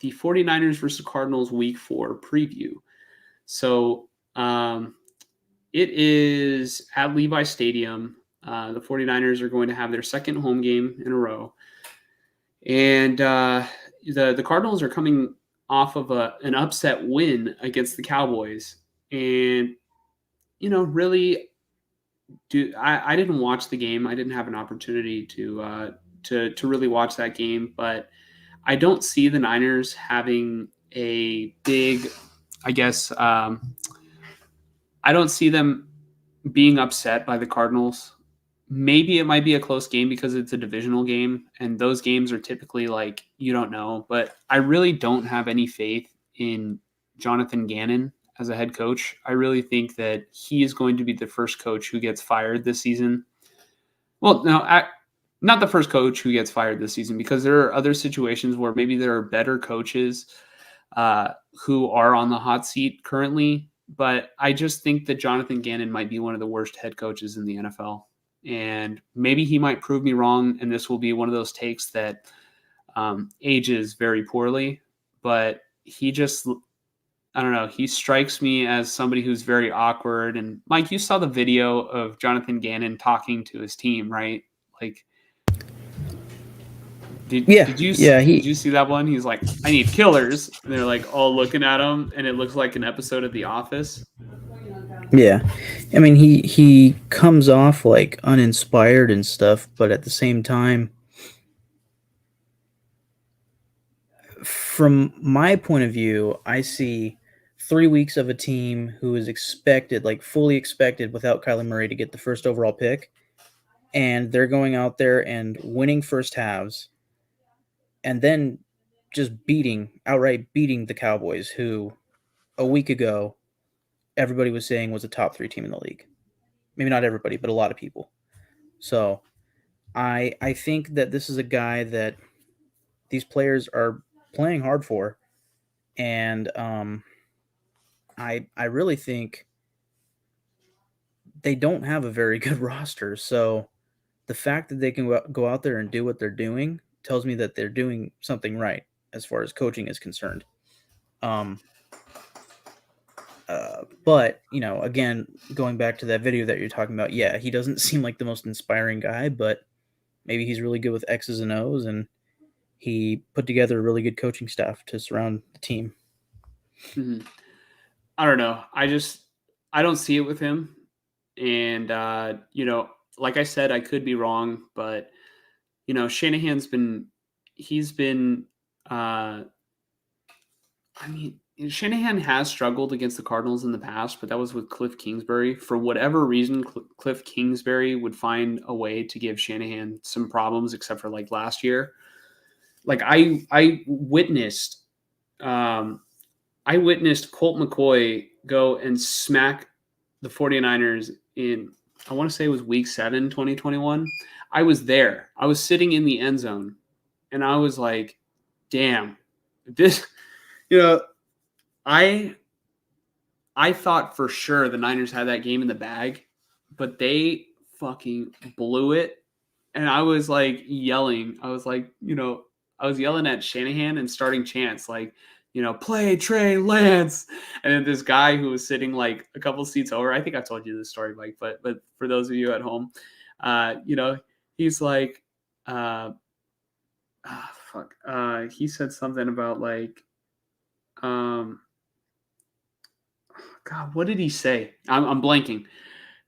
the 49ers versus Cardinals Week 4 preview. So it is at Levi Stadium. The 49ers are going to have their second home game in a row. And the Cardinals are coming off of an upset win against the Cowboys. And, really, I didn't watch the game. I didn't have an opportunity to really watch that game. But I don't see the Niners having a big, I guess, I don't see them being upset by the Cardinals. Maybe it might be a close game because it's a divisional game, and those games are typically like, you don't know. But I really don't have any faith in Jonathan Gannon as a head coach. I really think that he is going to be the first coach who gets fired this season. Well, no, not the first coach who gets fired this season, because there are other situations where maybe there are better coaches who are on the hot seat currently. But I just think that Jonathan Gannon might be one of the worst head coaches in the NFL. And maybe he might prove me wrong, and this will be one of those takes that ages very poorly. But he just, I don't know, he strikes me as somebody who's very awkward. And Mike, you saw the video of Jonathan Gannon talking to his team, right? Like, did you see that one? He's like, I need killers. And they're like all looking at him, and it looks like an episode of The Office. Yeah. I mean, he comes off like uninspired and stuff, but at the same time, from my point of view, I see 3 weeks of a team who is expected, like fully expected without Kyler Murray to get the first overall pick, and they're going out there and winning first halves and then just outright beating the Cowboys, who a week ago everybody was saying was a top 3 team in the league. Maybe not everybody, but a lot of people. So I think that this is a guy that these players are playing hard for, and I really think they don't have a very good roster. So the fact that they can go out there and do what they're doing tells me that they're doing something right as far as coaching is concerned. But, again, going back to that video that you're talking about, yeah, he doesn't seem like the most inspiring guy, but maybe he's really good with X's and O's, and he put together a really good coaching staff to surround the team. Mm-hmm. I don't know. I don't see it with him. And, like I said, I could be wrong, but, Shanahan's been, Shanahan has struggled against the Cardinals in the past, but that was with Cliff Kingsbury. For whatever reason, Cliff Kingsbury would find a way to give Shanahan some problems, except for like last year. Like I witnessed Colt McCoy go and smack the 49ers in, I want to say it was week 7, 2021. I was there. I was sitting in the end zone, and I was like, damn, this, I thought for sure the Niners had that game in the bag, but they fucking blew it. And I was like yelling. I was like, I was yelling at Shanahan and starting chants like, play Trey Lance. And then this guy who was sitting like a couple seats over, I think I told you this story, Mike, but for those of you at home, he's like, he said something about like, God, what did he say? I'm blanking,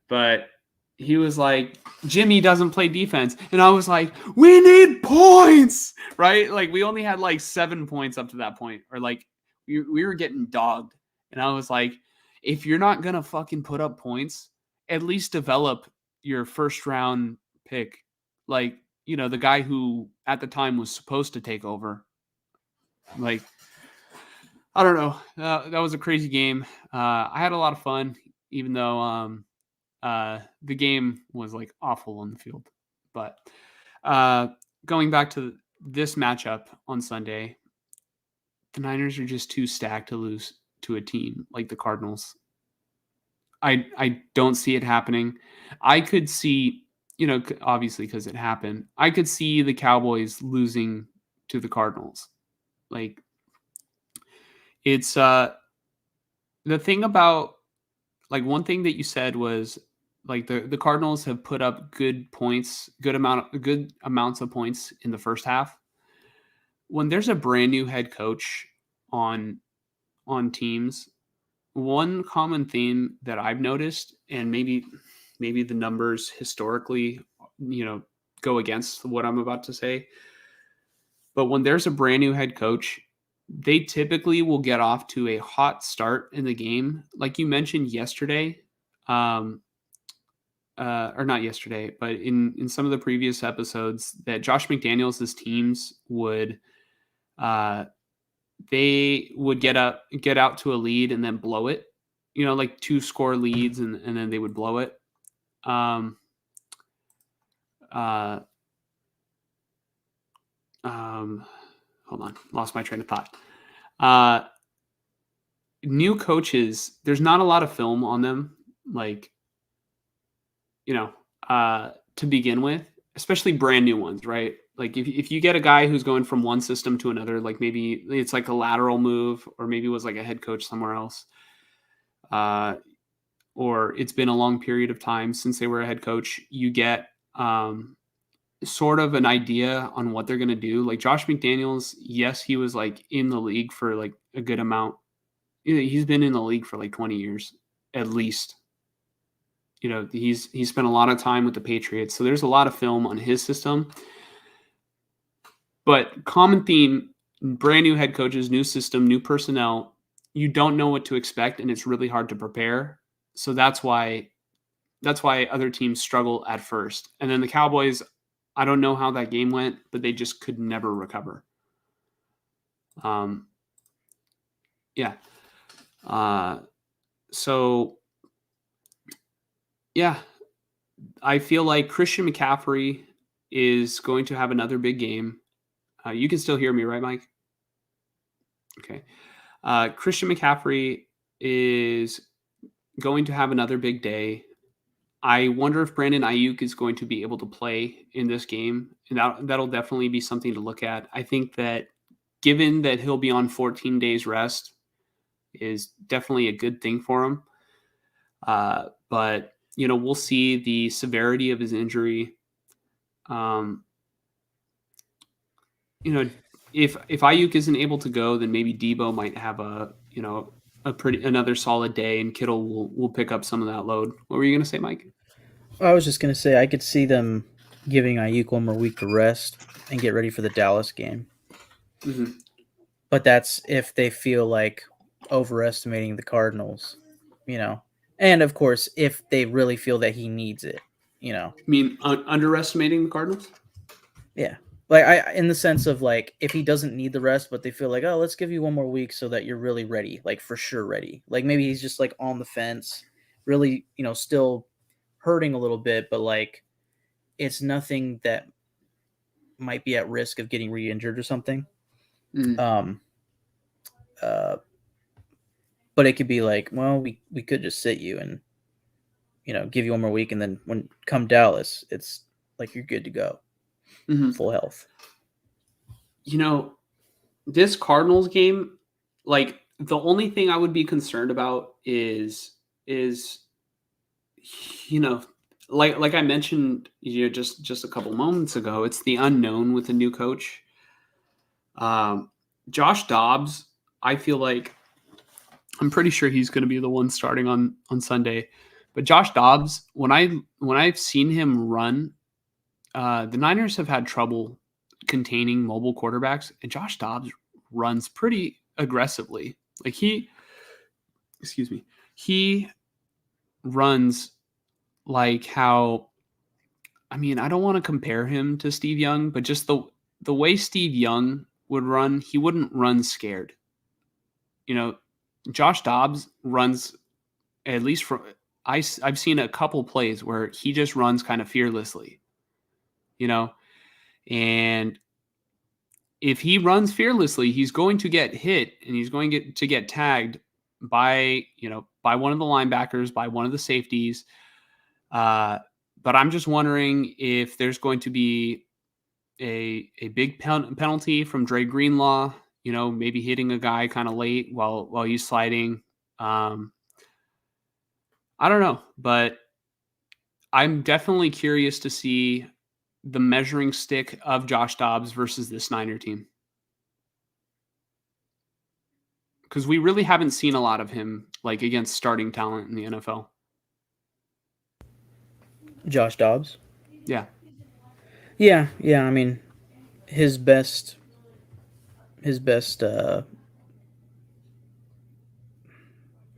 but he was like, Jimmy doesn't play defense. And I was like, we need points, right? Like we only had like 7 points up to that point, or like we were getting dogged. And I was like, if you're not going to fucking put up points, at least develop your first round pick. Like, the guy who at the time was supposed to take over. Like, I don't know. That was a crazy game. I had a lot of fun, even though the game was like awful on the field. But going back to this matchup on Sunday, the Niners are just too stacked to lose to a team like the Cardinals. I don't see it happening. I could see, obviously because it happened, I could see the Cowboys losing to the Cardinals. Like, It's the thing about, like, one thing that you said was, like, the Cardinals have put up good points, good amounts of points in the first half. When there's a brand new head coach on teams, one common theme that I've noticed, and maybe the numbers historically, go against what I'm about to say, but when there's a brand new head coach, they typically will get off to a hot start in the game. Like you mentioned yesterday, um, or not yesterday, but in some of the previous episodes, that Josh McDaniels' teams would uh, they would get out to a lead and then blow it. Like two score leads, and then they would blow it. Um, uh, Hold on, lost my train of thought. Uh, New coaches, there's not a lot of film on them, like, to begin with, especially brand new ones, right? Like, if you get a guy who's going from one system to another, like maybe it's like a lateral move, or maybe it was like a head coach somewhere else, uh, or it's been a long period of time since they were a head coach, you get sort of an idea on what they're going to do. Like Josh McDaniels, yes, he was like in the league for like a good amount. He's been in the league for like 20 years at least. He's spent a lot of time with the Patriots, so there's a lot of film on his system. But common theme: brand new head coaches, new system, new personnel. You don't know what to expect, and it's really hard to prepare. So that's why other teams struggle at first. And then the Cowboys, I don't know how that game went, but they just could never recover. Yeah. So yeah, I feel like Christian McCaffrey is going to have another big game. You can still hear me, right, Mike? Okay. Christian McCaffrey is going to have another big day. I wonder if Brandon Ayuk is going to be able to play in this game, and that'll definitely be something to look at. I think that, given that he'll be on 14 days rest, is definitely a good thing for him. But we'll see the severity of his injury. If Ayuk isn't able to go, then maybe Debo might have another solid day, and Kittle will pick up some of that load. What were you going to say, Mike? I was just gonna say I could see them giving Ayuk one more week to rest and get ready for the Dallas game. Mm-hmm. But that's if they feel like overestimating the Cardinals, and of course if they really feel that he needs it. You mean underestimating the Cardinals? Yeah. Like I in the sense of like if he doesn't need the rest, but they feel like, oh, let's give you one more week so that you're really ready, like for sure ready. Like maybe he's just like on the fence, really, still hurting a little bit, but like it's nothing that might be at risk of getting re-injured or something. Mm. Um but it could be like, well, we could just sit you and give you one more week, and then when come Dallas, it's like you're good to go, Mm-hmm. full health. This Cardinals game, like, the only thing I would be concerned about is like I mentioned, just a couple moments ago, it's the unknown with a new coach. Josh Dobbs, I feel like, I'm pretty sure he's going to be the one starting on Sunday. But Josh Dobbs, when I've seen him run, the Niners have had trouble containing mobile quarterbacks, and Josh Dobbs runs pretty aggressively. Like he runs like how, I mean, I don't want to compare him to Steve Young, but just the way Steve Young would run, he wouldn't run scared. Josh Dobbs runs, at least from I've seen a couple plays where he just runs kind of fearlessly, and if he runs fearlessly, he's going to get hit, and he's going to get tagged by one of the linebackers, by one of the safeties. But I'm just wondering if there's going to be a big penalty from Dre Greenlaw. maybe hitting a guy kind of late while he's sliding. Um, I don't know, but I'm definitely curious to see the measuring stick of Josh Dobbs versus this Niner team, because we really haven't seen a lot of him like against starting talent in the NFL. Josh Dobbs. Yeah. Yeah, yeah. I mean, his best, his best, uh,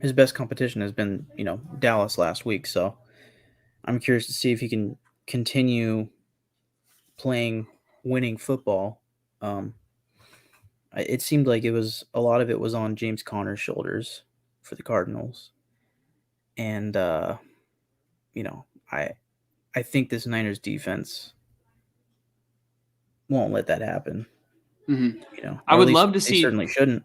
his best competition has been Dallas last week. So I'm curious to see if he can continue playing winning football. Um, it seemed like it was a lot of it was on James Conner's shoulders for the Cardinals, and you know, I I think this Niners defense won't let that happen. Mhm. I Or at would least love to they see certainly shouldn't.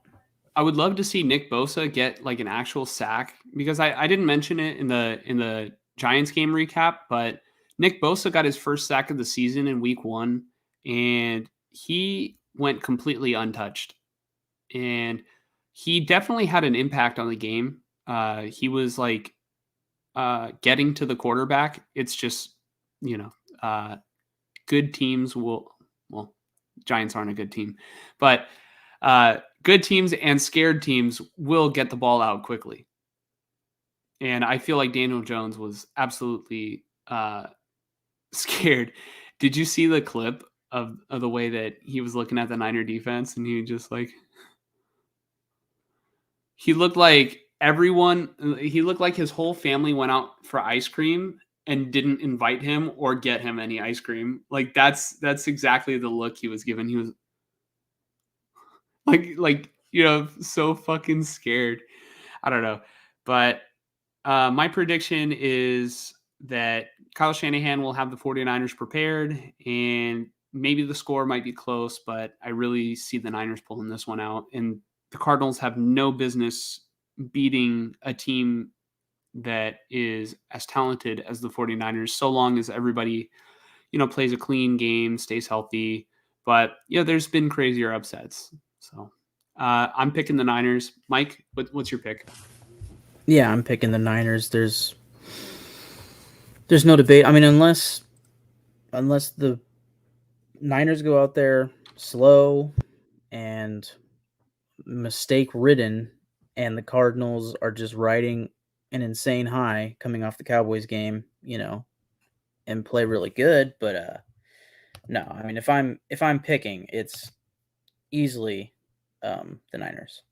I would love to see Nick Bosa get like an actual sack, because I didn't mention it in the Giants game recap, but Nick Bosa got his first sack of the season in week 1, and he went completely untouched. And he definitely had an impact on the game. He was like getting to the quarterback. It's just, you know, uh, good teams will, well, Giants aren't a good team, but good teams and scared teams will get the ball out quickly. And I feel like Daniel Jones was absolutely scared. Did you see the clip of the way that he was looking at the Niner defense, and he just like, he looked like he looked like his whole family went out for ice cream and didn't invite him or get him any ice cream. Like that's exactly the look he was given. He was so fucking scared. I don't know. But my prediction is that Kyle Shanahan will have the 49ers prepared, and maybe the score might be close, but I really see the Niners pulling this one out. And the Cardinals have no business beating a team that is as talented as the 49ers, so long as everybody, plays a clean game, stays healthy. But, there's been crazier upsets. So I'm picking the Niners. Mike, what's your pick? Yeah, I'm picking the Niners. There's no debate. I mean, unless the Niners go out there slow and mistake ridden, and the Cardinals are just riding an insane high coming off the Cowboys game, and play really good. But no, I mean, if I'm picking, it's easily the Niners.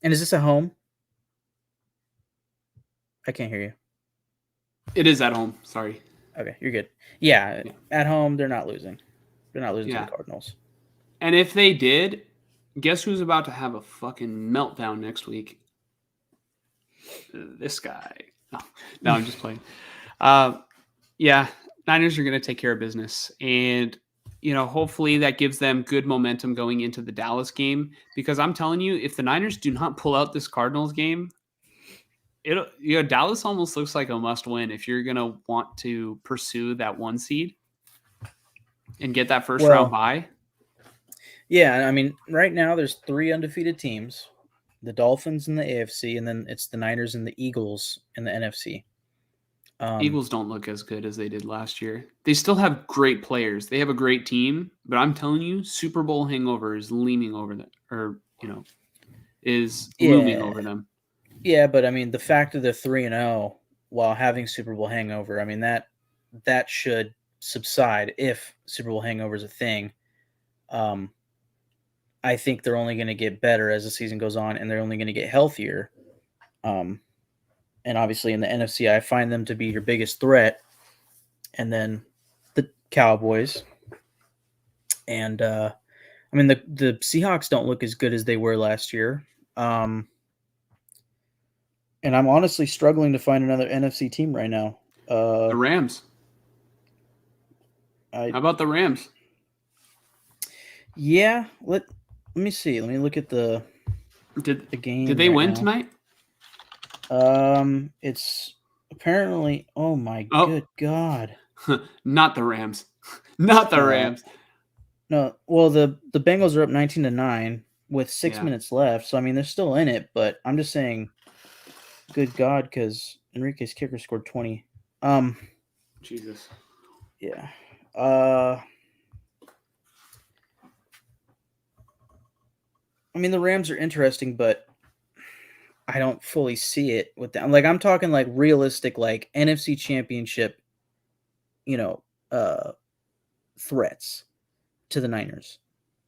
And is this a home? I can't hear you. It is at home. Sorry. Okay, you're good. Yeah, Yeah. at home they're not losing. They're not losing to the Yeah. Cardinals. And if they did, guess who's about to have a fucking meltdown next week? This guy. No, I'm just playing. Uh, yeah, Niners are going to take care of business. And, hopefully that gives them good momentum going into the Dallas game. Because I'm telling you, if the Niners do not pull out this Cardinals game, Dallas almost looks like a must win if you're going to want to pursue that 1 seed and get that first round Well, bye. yeah, I mean, right now there's 3 undefeated teams: the Dolphins in the AFC, and then it's the Niners and the Eagles in the NFC. Eagles don't look as good as they did last year. They still have great players. They have a great team, but I'm telling you, Super Bowl hangover is leaning over them, or is looming Yeah, over them. yeah, but I mean, the fact that they're 3-0 while having Super Bowl hangover, I mean that should subside if Super Bowl hangover is a thing. Um, I think they're only going to get better as the season goes on, and they're only going to get healthier. Um, and obviously in the NFC, I find them to be your biggest threat, and then the Cowboys. And I mean, the Seahawks don't look as good as they were last year. And I'm honestly struggling to find another NFC team right now. The Rams. I How about the Rams? Yeah, let me see. Let me look at the Did game they right win now. tonight? It's apparently. Oh my Oh, good God! not the Rams. Not the Uh, Rams. No, well the Bengals are up 19-9 with 6 Yeah, minutes left. So I mean they're still in it, but I'm just saying good god cuz Enrique's kicker scored 20. Um Jesus. yeah. I mean the Rams are interesting, but I don't fully see it with them. Like I'm talking like realistic like NFC championship, you know, uh threats to the Niners.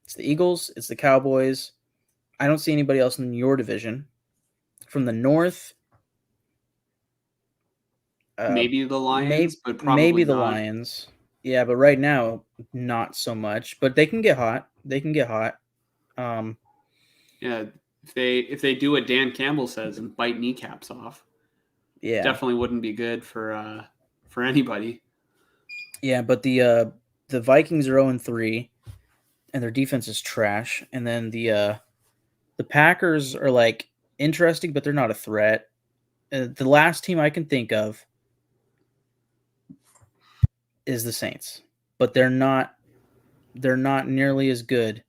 It's the Eagles, it's the Cowboys. I don't see anybody else in your division. From the North, Maybe the Lions, but maybe probably the not. Lions. Yeah, but right now, not so much. But they can get hot. They can get hot. Um, Yeah, if they do what Dan Campbell says and bite kneecaps off, yeah, definitely wouldn't be good for anybody. yeah. But the Vikings are 0-3, and their defense is trash. And then the Packers are like interesting, but they're not a threat. The last team I can think of is the Saints, but they're not. They're not nearly as good.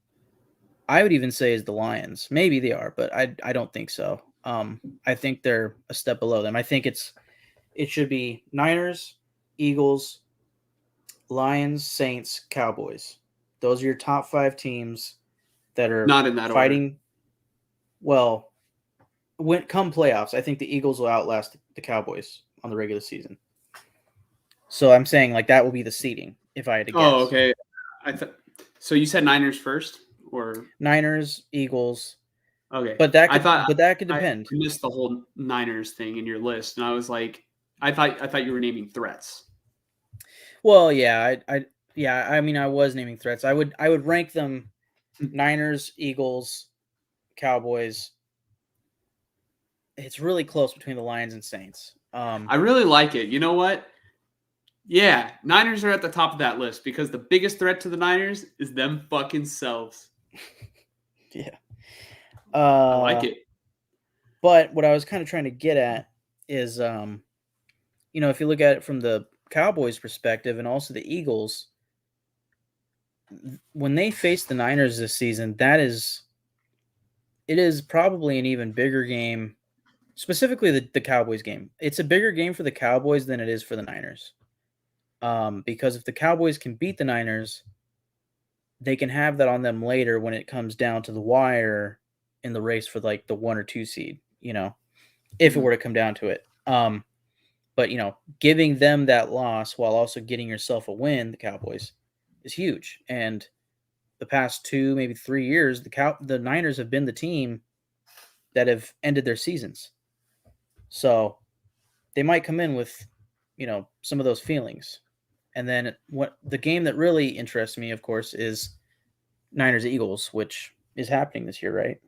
I would even say as the Lions. Maybe they are, but I don't think so. I think they're a step below them. I think it should be Niners, Eagles, Lions, Saints, Cowboys. Those are your top 5 teams that are Not in that order. fighting. Well, when come playoffs, I think the Eagles will outlast the Cowboys on the regular season. So I'm saying like that will be the seeding if I had to Oh, guess. okay. I thought so. You said Niners first, or Niners, Eagles, okay? but that could I depend. missed the whole Niners thing in your list, and I was like, I thought you were naming threats. Well, yeah, yeah, I mean I was naming threats. I would rank them Niners, Eagles, Cowboys. It's really close between the Lions and Saints. I really like it. You know what? Yeah, Niners are at the top of that list because the biggest threat to the Niners is them fucking selves. Yeah. I like Uh, it. but what I was kind of trying to get at is, if you look at it from the Cowboys' perspective and also the Eagles, when they face the Niners this season, it is probably an even bigger game. Specifically, the Cowboys game. It's a bigger game for the Cowboys than it is for the Niners. Because if the Cowboys can beat the Niners, they can have that on them later when it comes down to the wire in the race for like the 1 or 2 seed, if it Mhm. were to come down to it. But giving them that loss while also getting yourself a win, the Cowboys, is huge. And the past 2, maybe 3 years, the Niners have been the team that have ended their seasons. So they might come in with, some of those feelings. And then what the game that really interests me, of course, is Niners Eagles, which is happening this year, right?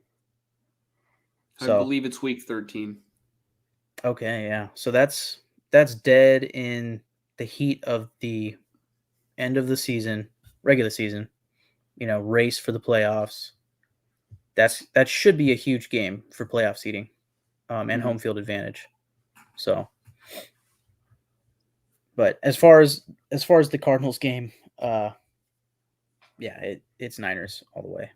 I So believe it's week 13. okay, yeah. So that's dead in the heat of the end of the season, regular season. Race for the playoffs. That should be a huge game for playoff seeding, and Mhm. home field advantage. So, but as far as the Cardinals game, yeah, it's Niners all the way.